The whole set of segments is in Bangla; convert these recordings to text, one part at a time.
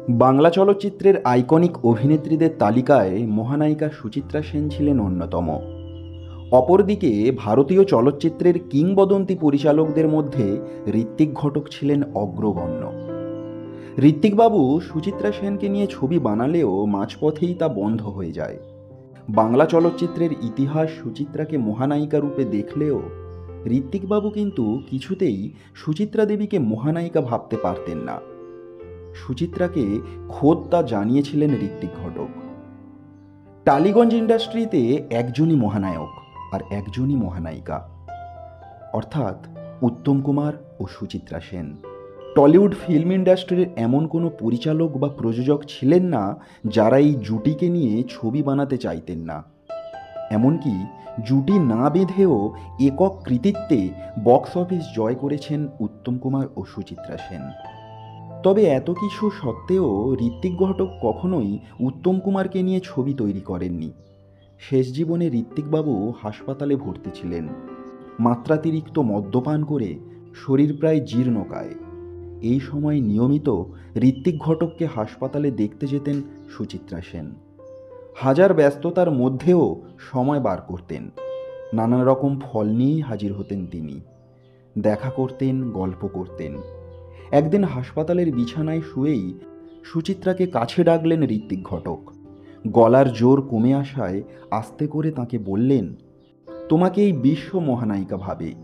বাংলা চলচ্চিত্রের আইকনিক অভিনেত্রীদের তালিকায় মহানায়িকা সুচিত্রা সেন ছিলেন অন্যতম। অপরদিকে ভারতীয় চলচ্চিত্রের কিংবদন্তি পরিচালকদের মধ্যে ঋত্বিক ঘটক ছিলেন অগ্রগণ্য। ঋত্বিকবাবু সুচিত্রা সেনকে নিয়ে ছবি বানালেও মাঝপথেই তা বন্ধ হয়ে যায়। বাংলা চলচ্চিত্রের ইতিহাস সুচিত্রাকে মহানায়িকা রূপে দেখলেও ঋত্বিকবাবু কিন্তু কিছুতেই সুচিত্রা দেবীকে মহানায়িকা ভাবতে পারতেন না। সুচিত্রাকে খোদ তা জানিয়েছিলেন ঋত্বিক ঘটক। টালিগঞ্জ ইন্ডাস্ট্রিতে একজনই মহানায়ক আর একজনই মহানায়িকা, অর্থাৎ উত্তম কুমার ও সুচিত্রা সেন। টলিউড ফিল্ম ইন্ডাস্ট্রির এমন কোনো পরিচালক বা প্রযোজক ছিলেন না যারা এই জুটিকে নিয়ে ছবি বানাতে চাইতেন না। এমনকি জুটি না বেঁধেও একক কৃতিত্বে বক্স অফিস জয় করেছেন উত্তম কুমার ও সুচিত্রা সেন। তবে এত কিছু সত্ত্বেও ঋত্বিক ঘটক কখনোই উত্তম কুমারকে নিয়ে ছবি তৈরি করেননি। শেষ জীবনে ঋত্বিকবাবু হাসপাতালে ভর্তি ছিলেন। মাত্রাতিরিক্ত মদ্যপান করে শরীর প্রায় জীর্ণকায়। এই সময় নিয়মিত ঋত্বিক ঘটককে হাসপাতালে দেখতে যেতেন সুচিত্রা সেন। হাজার ব্যস্ততার মধ্যেও সময় বার করতেন। নানা রকম ফল নিয়েই হাজির হতেন তিনি। দেখা করতেন, গল্প করতেন। একদিন হাসপাতালের বিছানায় শুয়েই সুচিত্রাকে কাছে ডাকলেন ঋত্বিক ঘটক। গলার জোর কমে আসায় আস্তে করে তাকে বললেন, তোমাকে এই বিশ্ব মহানায়িকা ভাবে,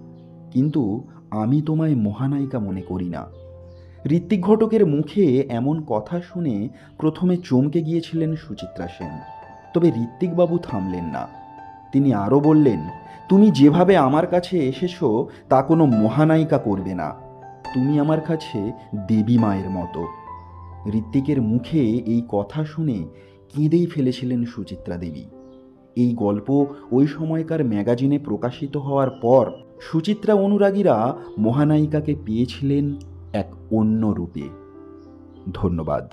কিন্তু আমি তোমায় মহানায়িকা মনে করি না। ঋত্বিক ঘটকের মুখে এমন কথা শুনে প্রথমে চমকে গিয়েছিলেন সুচিত্রা সেন। তবে ঋত্বিকবাবু থামলেন না। তিনি আরও বললেন, তুমি যেভাবে আমার কাছে এসেছো তা কোনো মহানায়িকা করবে না। তুমি আমার কাছে দেবী মায়ের মতো। ঋত্বিকের মুখে এই কথা শুনে কেঁদেই ফেলেছিলেন সুচিত্রা দেবী। এই গল্প ওই সময়কার ম্যাগাজিনে প্রকাশিত হওয়ার পর সুচিত্রা অনুরাগীরা মহানায়িকাকে পেয়েছিলেন এক অন্য রূপে। ধন্যবাদ।